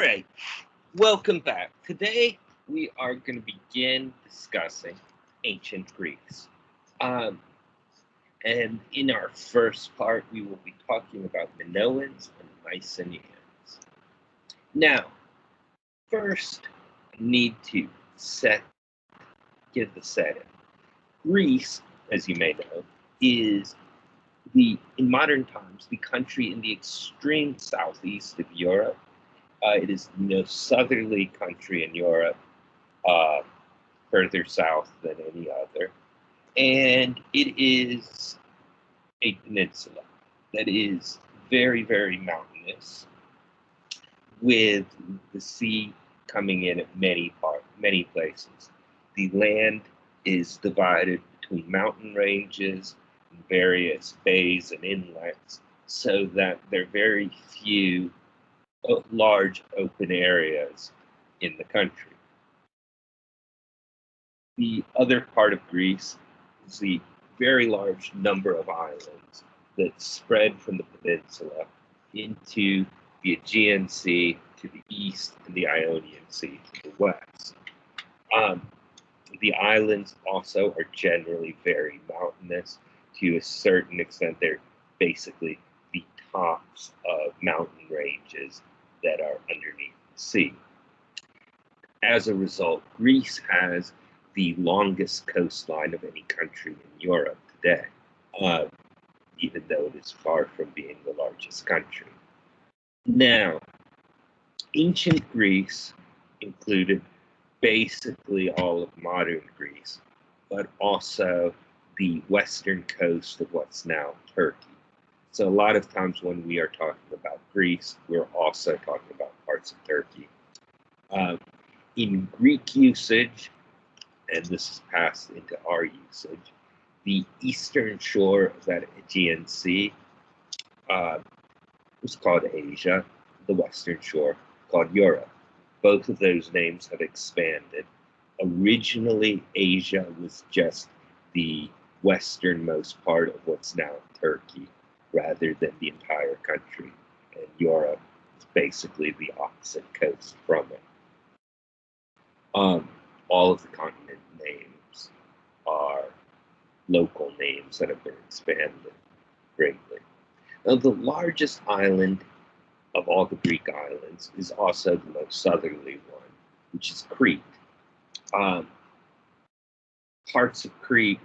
right, welcome back. Today we are going to begin discussing ancient Greece. Um, and in our first part, we will be talking about Minoans and Mycenaeans. Now, first, I need to give the setting. Greece, as you may know, is in modern times, the country in the extreme southeast of Europe. It is the most southerly country in Europe, uh, further south than any other. And it is a peninsula that is very, very mountainous, with the sea coming in at many places. The land is divided between mountain ranges, various bays and inlets, so that there are very few large open areas in the country. The other part of Greece is the very large number of islands that spread from the peninsula into the Aegean Sea to the east and the Ionian Sea to the west. The islands also are generally very mountainous. To a certain extent, they're basically the tops of mountain ranges that are underneath the sea. As a result, Greece has the longest coastline of any country in Europe today, even though it is far from being the largest country. Now, ancient Greece included basically all of modern Greece, but also the western coast of what's now Turkey. So a lot of times when we are talking about Greece, we're also talking about parts of Turkey. In Greek usage, and this is passed into our usage, the eastern shore of that Aegean Sea was called Asia, the western shore called Europe. Both of those names have expanded. Originally, Asia was just the westernmost part of what's now Turkey, rather than the entire country. And Europe is basically the opposite coast from it. All of the continent names are local names that have been expanded greatly. Now, the largest island of all the Greek islands is also the most southerly one, which is Crete. Parts of Crete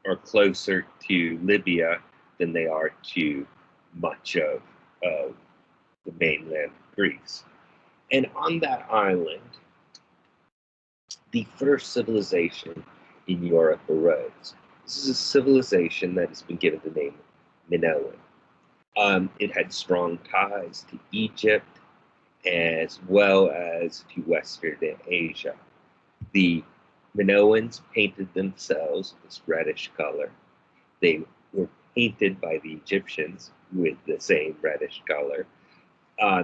are closer to Libya than they are to much of the mainland of Greece. And on that island, the first civilization in Europe arose. This is a civilization that has been given the name Minoan. It had strong ties to Egypt as well as to Western Asia. The Minoans painted themselves this reddish color. They were painted by the Egyptians with the same reddish color.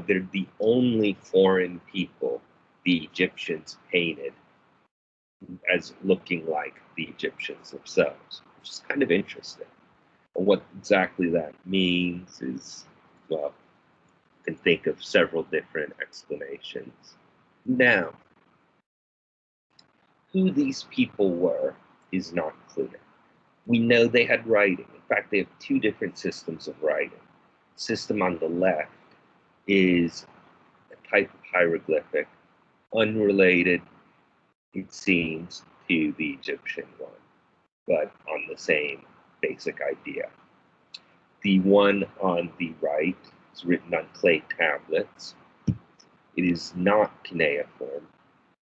They're the only foreign people the Egyptians painted as looking like the Egyptians themselves, which is kind of interesting. And what exactly that means is, well, you can think of several different explanations. Now, who these people were is not clear. We know they had writing. In fact, they have two different systems of writing. The system on the left is a type of hieroglyphic, unrelated, it seems, to the Egyptian one, but on the same basic idea. The one on the right is written on clay tablets. It is not cuneiform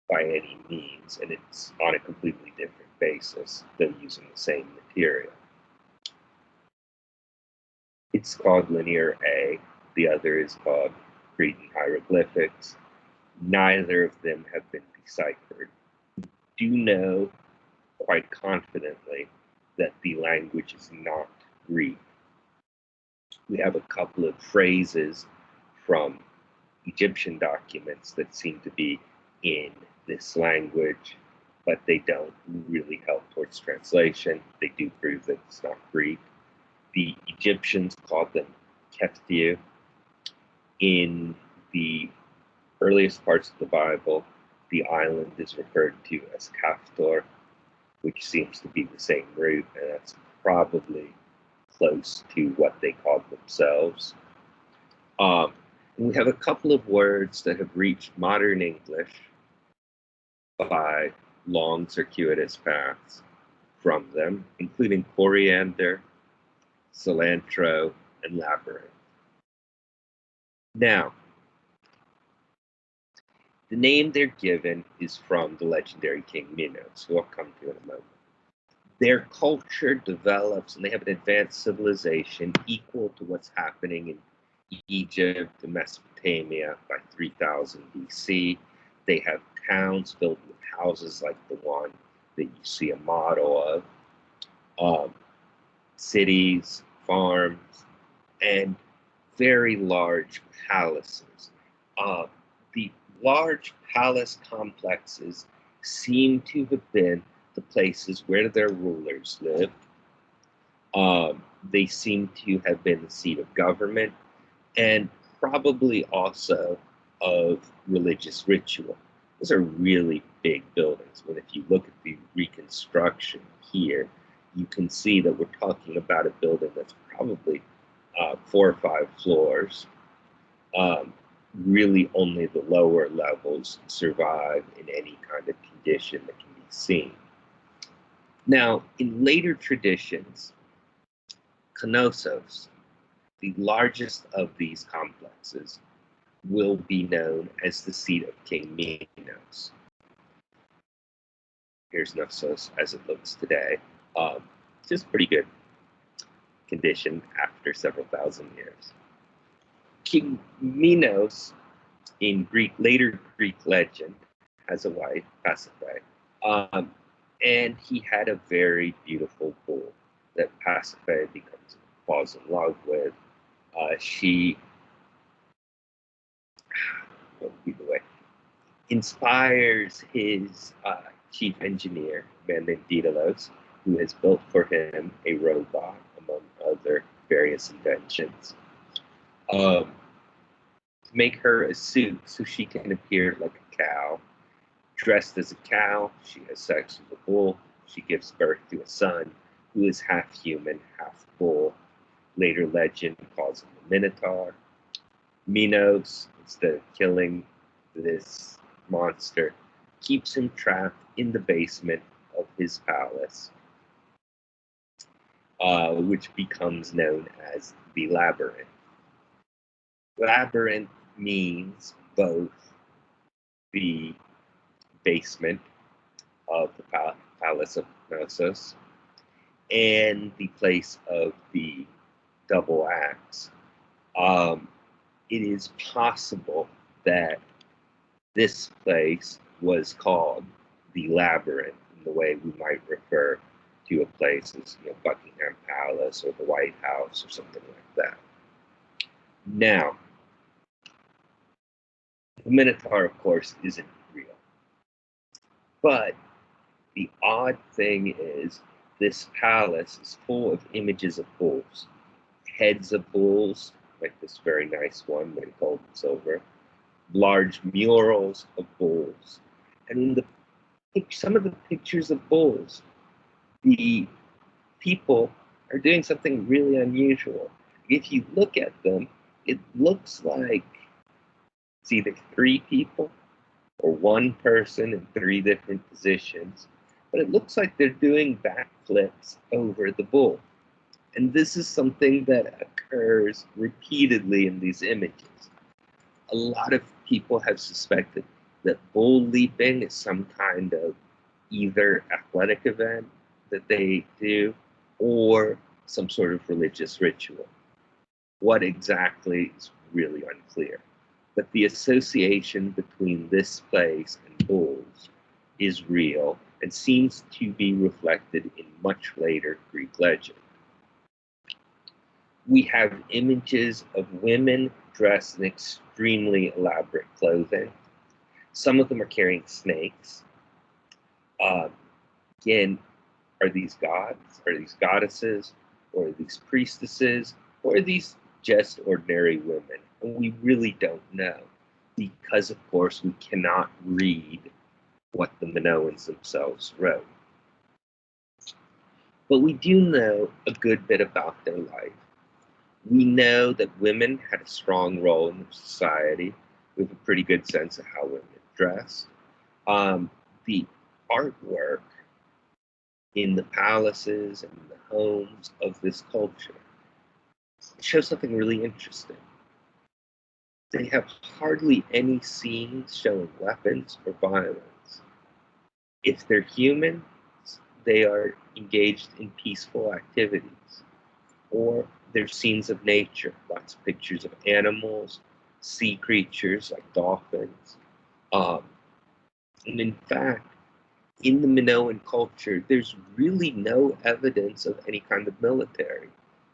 by any means, and it's on a completely different basis, though using the same material. It's called Linear A. The other is called Cretan hieroglyphics. Neither of them have been deciphered. We do know quite confidently that the language is not Greek. We have a couple of phrases from Egyptian documents that seem to be in this language, but they don't really help towards translation. They do prove that it's not Greek. The Egyptians called them Keftiu. In the earliest parts of the Bible, the island is referred to as Kaftor, which seems to be the same root, and that's probably close to what they called themselves. And we have a couple of words that have reached modern English by long circuitous paths from them, including coriander, cilantro, and labyrinth. Now, the name they're given is from the legendary king Minos, who I'll come to in a moment. Their culture develops and they have an advanced civilization equal to what's happening in Egypt and Mesopotamia by 3000 BC. They have towns built with houses like the one that you see a model of, cities, farms, and very large palaces. The large palace complexes seem to have been the places where their rulers lived. They seem to have been the seat of government and probably also of religious ritual. Those are really big buildings. But if you look at the reconstruction here, you can see that we're talking about a building that's probably 4 or 5 floors. Really only the lower levels survive in any kind of condition that can be seen. Now, in later traditions, Knossos, the largest of these complexes, will be known as the seat of King Minos. Here's Knossos as it looks today. Just pretty good condition after several thousand years. King Minos, in later Greek legend, has a wife, Pasiphae, and he had a very beautiful bull that Pasiphae falls in love with. She inspires his chief engineer, a man named Daedalus, who has built for him a robot, among other various inventions, to make her a suit so she can appear like a cow. Dressed as a cow, she has sex with a bull. She gives birth to a son who is half human, half bull. Later legend calls him the Minotaur. Minos, instead of killing this monster, keeps him trapped in the basement of his palace, which becomes known as the Labyrinth. Labyrinth means both the basement of the palace of Knossos and the place of the double axe. It is possible that this place was called the Labyrinth in the way we might refer to a place as Buckingham Palace or the White House or something like that. Now, the Minotaur, of course, isn't real. But the odd thing is, this palace is full of images of bulls, heads of bulls, like this very nice one made of gold and silver, large murals of bulls. And in some of the pictures of bulls, the people are doing something really unusual. If you look at them, it looks like it's either 3 people or 1 person in 3 different positions, but it looks like they're doing backflips over the bull. And this is something that occurs repeatedly in these images. A lot of people have suspected that bull leaping is some kind of either athletic event that they do or some sort of religious ritual. What exactly is really unclear. But the association between this place and bulls is real and seems to be reflected in much later Greek legend. We have images of women dressed in extremely elaborate clothing. Some of them are carrying snakes. Again, are these gods? Are these goddesses? Or are these priestesses? Or are these just ordinary women? And we really don't know. because, of course, we cannot read what the Minoans themselves wrote. But we do know a good bit about their life. We know that women had a strong role in society. We have a pretty good sense of how women dressed. The artwork in the palaces and the homes of this culture shows something really interesting. They have hardly any scenes showing weapons or violence. If they're humans, they are engaged in peaceful activities, or they're scenes of nature, lots of pictures of animals, sea creatures like dolphins. And in fact, in the Minoan culture, there's really no evidence of any kind of military.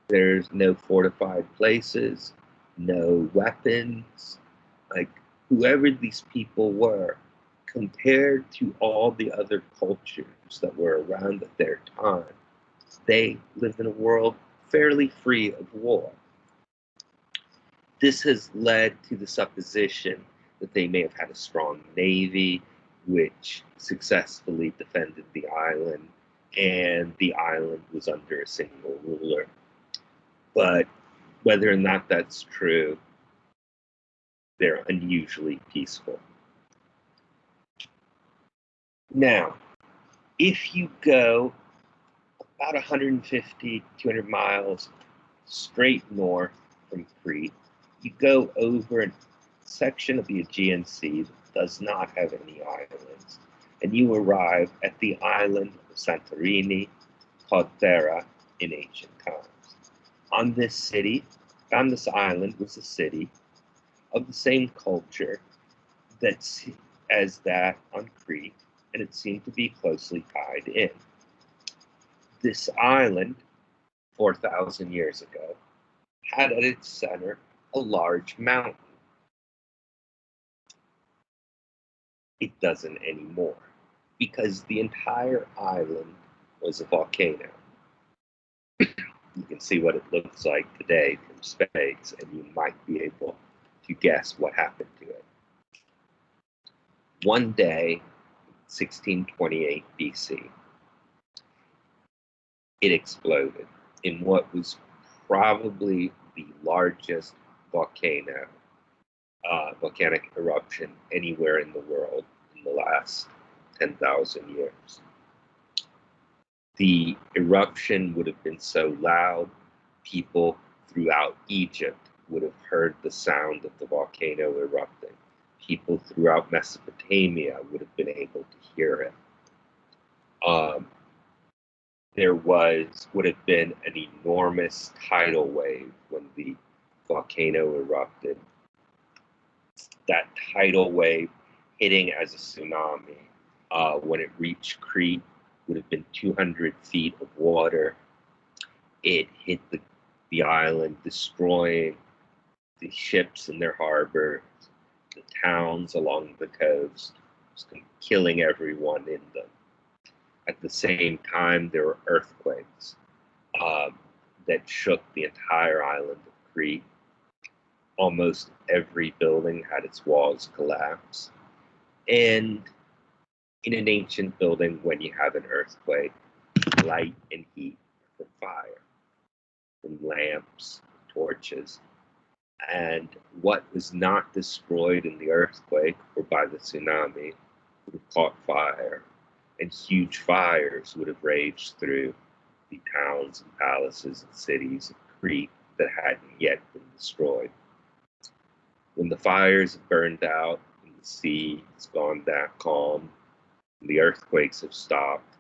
There's no fortified places, no weapons. Like, whoever these people were, compared to all the other cultures that were around at their time, they lived in a world fairly free of war. This has led to the supposition that they may have had a strong navy, which successfully defended the island, and the island was under a single ruler. But whether or not that's true, they're unusually peaceful. Now, if you go about 150, 200 miles straight north from Crete, you go over a section of the Aegean Sea that does not have any islands, and you arrive at the island of Santorini, called Thera in ancient times. On this island was a city of the same culture as that on Crete, and it seemed to be closely tied in. This island, 4,000 years ago, had at its center a large mountain. It doesn't anymore, because the entire island was a volcano. You can see what it looks like today from space, and you might be able to guess what happened to it. One day, 1628 BC, it exploded in what was probably the largest volcanic eruption anywhere in the world in the last 10,000 years. The eruption would have been so loud, people throughout Egypt would have heard the sound of the volcano erupting. People throughout Mesopotamia would have been able to hear it. There would have been an enormous tidal wave when the volcano erupted. That tidal wave hitting as a tsunami, when it reached Crete, would have been 200 feet of water. It hit the island, destroying the ships in their harbors, the towns along the coast, killing everyone in them. At the same time, there were earthquakes that shook the entire island of Crete. Almost every building had its walls collapse. And in an ancient building, when you have an earthquake, light and heat from fire, from lamps, torches. And what was not destroyed in the earthquake or by the tsunami would have caught fire, and huge fires would have raged through the towns and palaces and cities of Crete that hadn't yet been destroyed. When the fires have burned out and the sea has gone that calm, and the earthquakes have stopped,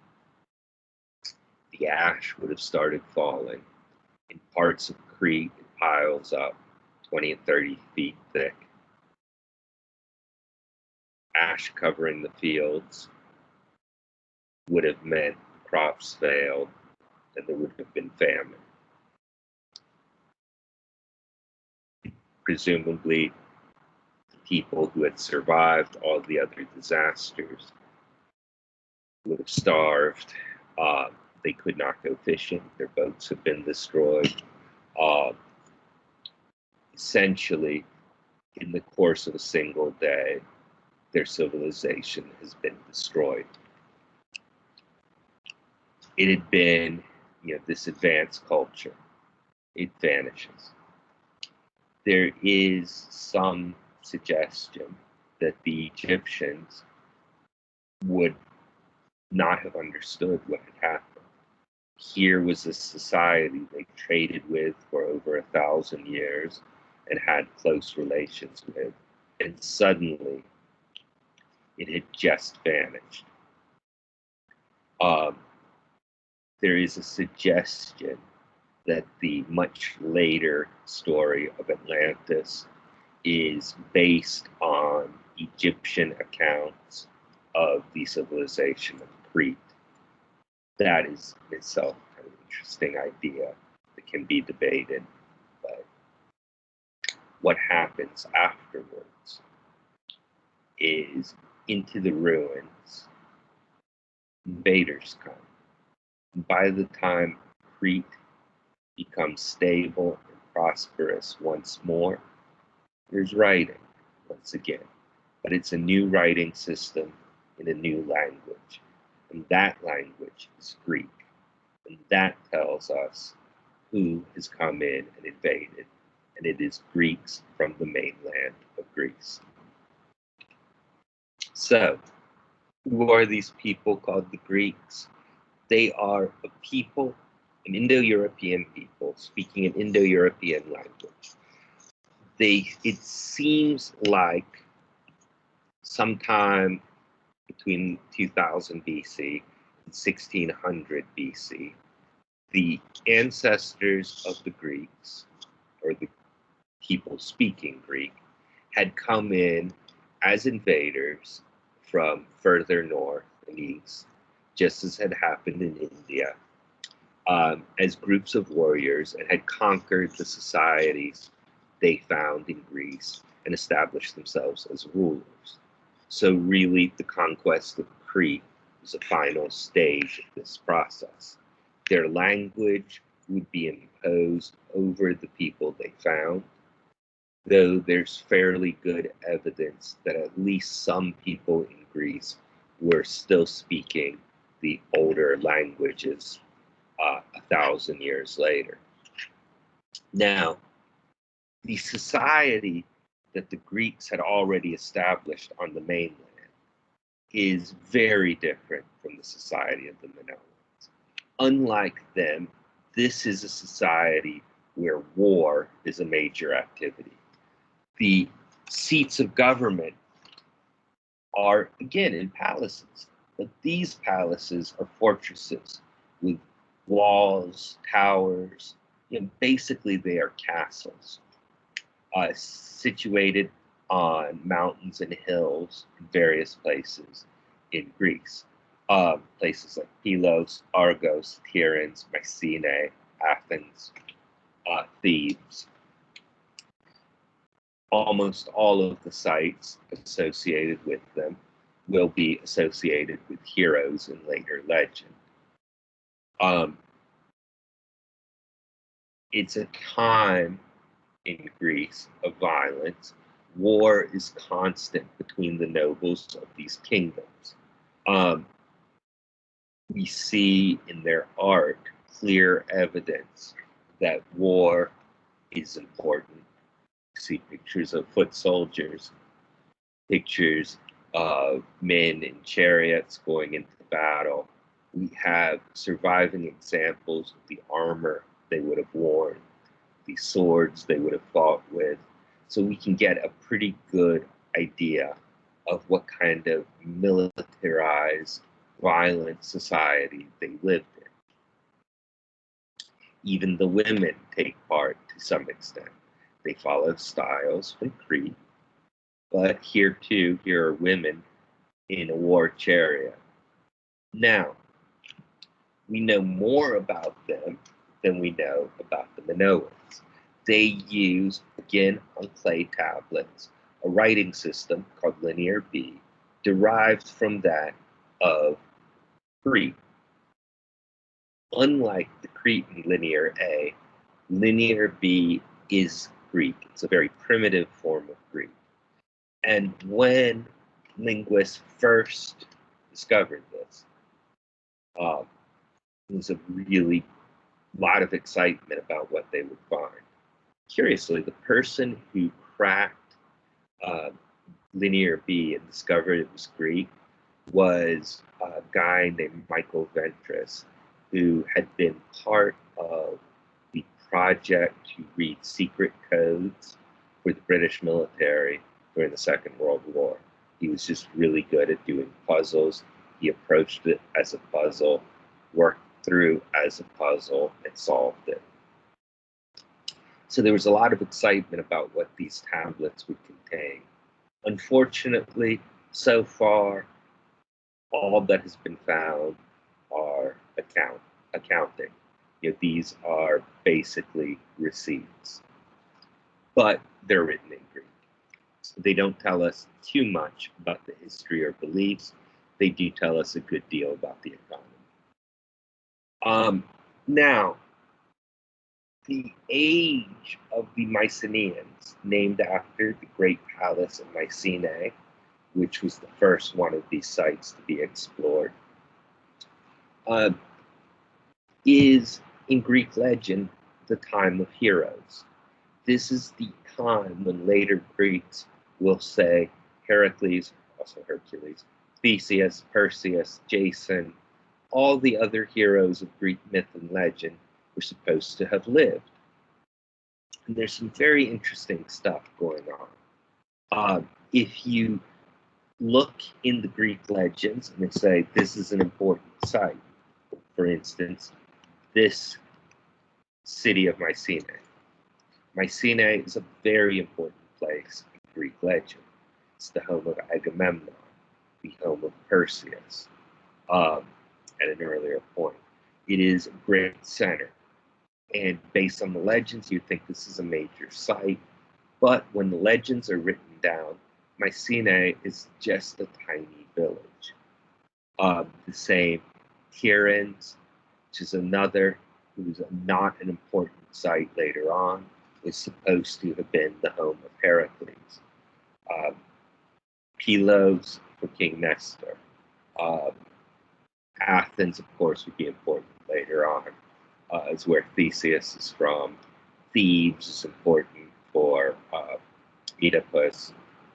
the ash would have started falling. In parts of Crete, it piles up 20 and 30 feet thick. Ash covering the fields would have meant crops failed and there would have been famine. Presumably, the people who had survived all the other disasters would have starved. They could not go fishing. Their boats have been destroyed. Essentially, in the course of a single day, their civilization has been destroyed. It had been, this advanced culture. It vanishes. There is some suggestion that the Egyptians would not have understood what had happened. Here was a society they traded with for over 1,000 years and had close relations with, and suddenly it had just vanished. There is a suggestion that the much later story of Atlantis is based on Egyptian accounts of the civilization of Crete. That is in itself kind of an interesting idea that can be debated. But what happens afterwards is into the ruins, invaders come. By the time Crete becomes stable and prosperous once more, there's writing once again. But it's a new writing system in a new language. And that language is Greek. And that tells us who has come in and invaded. And it is Greeks from the mainland of Greece. So, who are these people called the Greeks? They are a people, an Indo-European people, speaking an Indo-European language. It seems like sometime between 2000 BC and 1600 BC, the ancestors of the Greeks, or the people speaking Greek, had come in as invaders from further north and east, just as had happened in India, as groups of warriors, and had conquered the societies they found in Greece and established themselves as rulers. So really, the conquest of Crete was a final stage of this process. Their language would be imposed over the people they found, though there's fairly good evidence that at least some people in Greece were still speaking the older languages 1,000 years later. Now, the society that the Greeks had already established on the mainland is very different from the society of the Minoans. Unlike them, this is a society where war is a major activity. The seats of government are, again, in palaces, but these palaces are fortresses with walls, towers. Basically, they are castles situated on mountains and hills in various places in Greece. Places like Pylos, Argos, Tiryns, Mycenae, Athens, Thebes. Almost all of the sites associated with them will be associated with heroes in later legend. It's a time in Greece of violence. War is constant between the nobles of these kingdoms. We see in their art clear evidence that war is important. We see pictures of foot soldiers, pictures of men in chariots going into battle. We have surviving examples of the armor they would have worn, the swords they would have fought with. So we can get a pretty good idea of what kind of militarized, violent society they lived in. Even the women take part to some extent. They follow styles from Crete, but here are women in a war chariot. Now, we know more about them than we know about the Minoans. They use, again, on clay tablets, a writing system called Linear B, derived from that of Crete. Unlike the Cretan Linear A, Linear B is Greek. It's a very primitive form of Greek. And when linguists first discovered this, there was a really lot of excitement about what they would find. Curiously, the person who cracked Linear B and discovered it was Greek was a guy named Michael Ventris, who had been part of the project to read secret codes for the British military during the Second World War. He was just really good at doing puzzles. He approached it as a puzzle, worked through as a puzzle, and solved it. So there was a lot of excitement about what these tablets would contain. Unfortunately, so far, all that has been found are accounting. These are basically receipts, but they're written in Greek. So they don't tell us too much about the history or beliefs. They do tell us a good deal about the economy. Now, the age of the Mycenaeans, named after the great palace of Mycenae, which was the first one of these sites to be explored, is, in Greek legend, the time of heroes. This is the time when later Greeks will say Heracles, also Hercules, Theseus, Perseus, Jason, all the other heroes of Greek myth and legend were supposed to have lived. And there's some very interesting stuff going on. If you look in the Greek legends and they say this is an important site, for instance, this city of Mycenae. Mycenae is a very important place in Greek legend. It's the home of Agamemnon, the home of Perseus, at an earlier point. It is a great center. And based on the legends, you'd think this is a major site. But when the legends are written down, Mycenae is just a tiny village. The same Tiryns, which is another, who's not an important site later on, is supposed to have been the home of Heracles. Pylos for King Nestor. Athens, of course, would be important later on, is where Theseus is from. Thebes is important for Oedipus.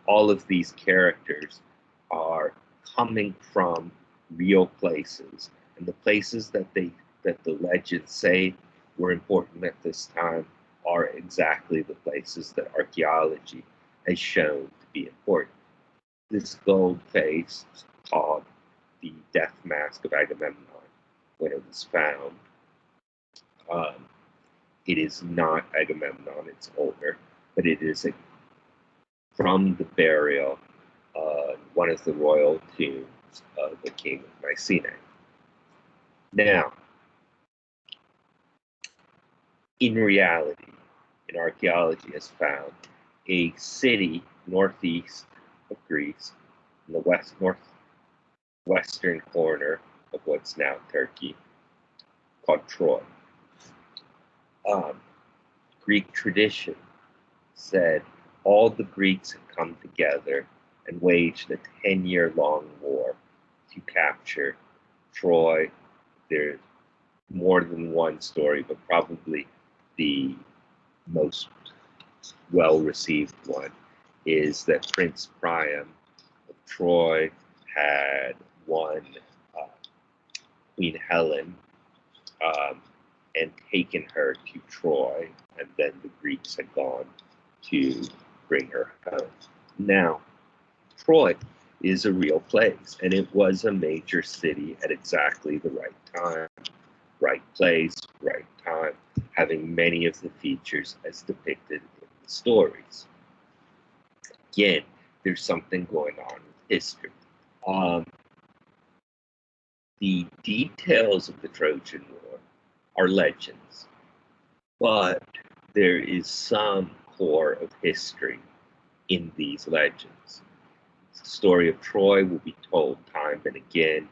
All of these characters are coming from real places, and the places that the legends say were important at this time are exactly the places that archaeology has shown to be important. This gold face is called the death mask of Agamemnon when it was found. It is not Agamemnon, it's older, but it is from the burial one of the royal tombs of the king of Mycenae. Now, in reality, in archaeology has found a city northeast of Greece, in the northwestern corner of what's now Turkey, called Troy. Greek tradition said all the Greeks had come together and waged a 10-year-long war to capture Troy. There's more than one story, but probably the most well-received one is that Prince Priam of Troy had won Queen Helen and taken her to Troy, and then the Greeks had gone to bring her home. Now, Troy is a real place, and it was a major city at exactly the right time, right place, right time, having many of the features as depicted in the stories. Again, there's something going on with history. The details of the Trojan War are legends, but there is some core of history in these legends. The story of Troy will be told time and again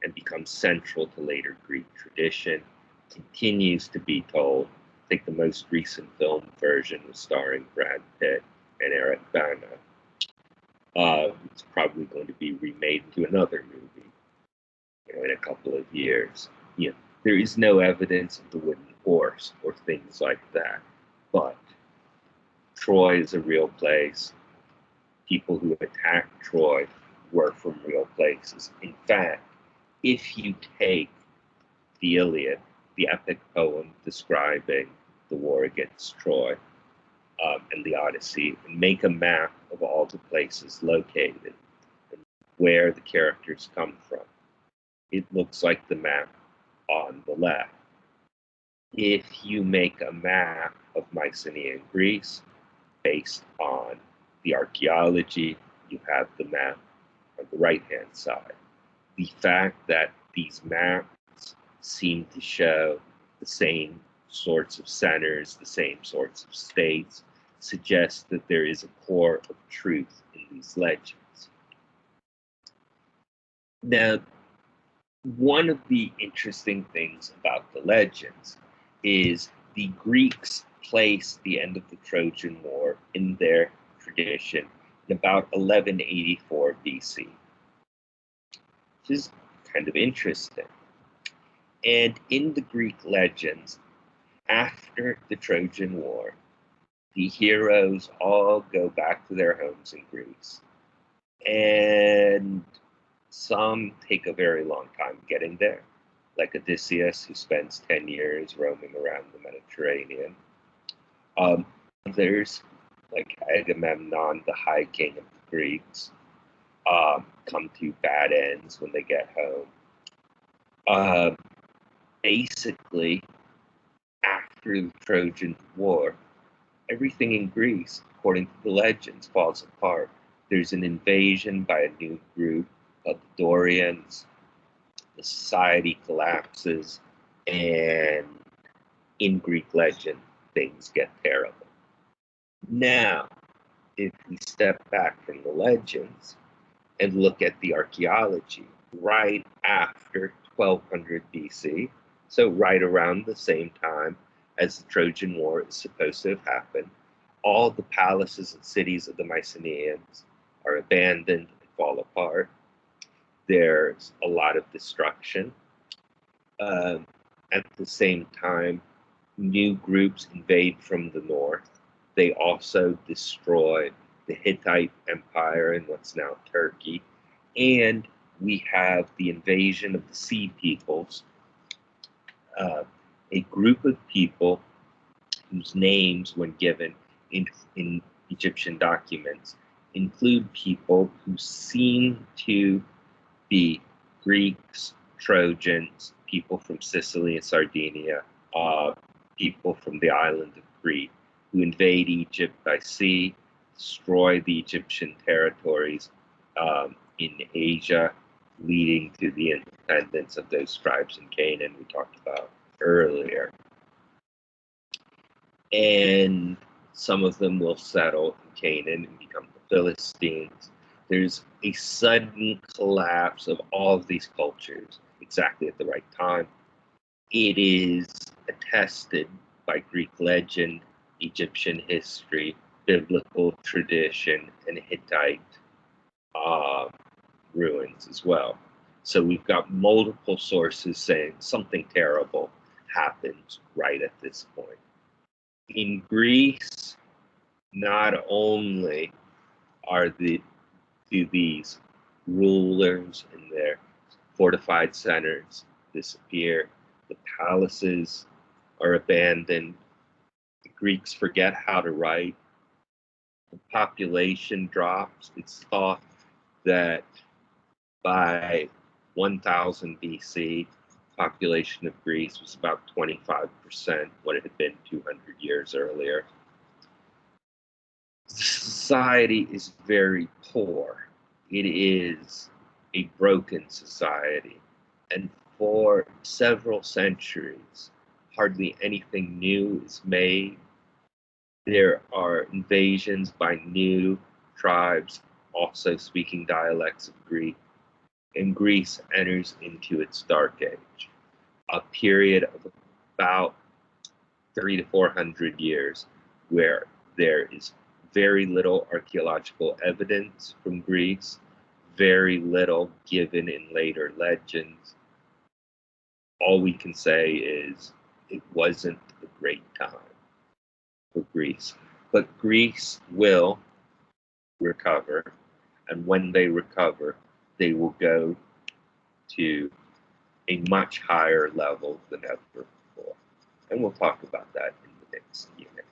and becomes central to later Greek tradition, continues to be told Take the most recent film version starring Brad Pitt and Eric Bana. It's probably going to be remade into another movie, in a couple of years. There is no evidence of the wooden horse or things like that, but Troy is a real place. People who attacked Troy were from real places. In fact, if you take the Iliad, the epic poem describing the war against Troy, and the Odyssey, and make a map of all the places located and where the characters come from, it looks like the map on the left. If you make a map of Mycenaean Greece based on the archaeology, you have the map on the right-hand side. The fact that these maps seem to show the same sorts of centers, the same sorts of states, suggests that there is a core of truth in these legends. Now, one of the interesting things about the legends is the Greeks place the end of the Trojan War in their tradition in about 1184 BC, which is kind of interesting. And in the Greek legends, after the Trojan War, the heroes all go back to their homes in Greece. And some take a very long time getting there, like Odysseus, who spends 10 years roaming around the Mediterranean. Others, like Agamemnon, the High King of the Greeks, come to bad ends when they get home. Basically, after the Trojan War, everything in Greece, according to the legends, falls apart. There's an invasion by a new group of the Dorians. The society collapses, and in Greek legend, things get terrible. Now, if we step back from the legends and look at the archaeology, right after 1200 BC, so right around the same time as the Trojan War is supposed to have happened, all the palaces and cities of the Mycenaeans are abandoned and fall apart. There's a lot of destruction. At the same time, new groups invade from the north. They also destroy the Hittite Empire in what's now Turkey. And we have the invasion of the Sea Peoples, a group of people whose names, when given in Egyptian documents, include people who seem to be Greeks, Trojans, people from Sicily and Sardinia, people from the island of Crete, who invade Egypt by sea, destroy the Egyptian territories in Asia, leading to the independence of those tribes in Canaan we talked about earlier. And some of them will settle in Canaan and become the Philistines. There's a sudden collapse of all of these cultures exactly at the right time. It is attested by Greek legend, Egyptian history, biblical tradition, and Hittite ruins as well. So we've got multiple sources saying something terrible happened right at this point. In Greece, not only do these rulers and their fortified centers disappear, the palaces are abandoned, the Greeks forget how to write, the population drops. It's thought that by 1000 BC, population of Greece was about 25% what it had been 200 years earlier. Society is very poor. It is a broken society. And for several centuries, hardly anything new is made. There are invasions by new tribes, also speaking dialects of Greek, and Greece enters into its dark age, a period of about 3 to 400 years where there is very little archaeological evidence from Greece, very little given in later legends. All we can say is it wasn't a great time for Greece. But Greece will recover, and when they recover, they will go to a much higher level than ever before. And we'll talk about that in the next unit.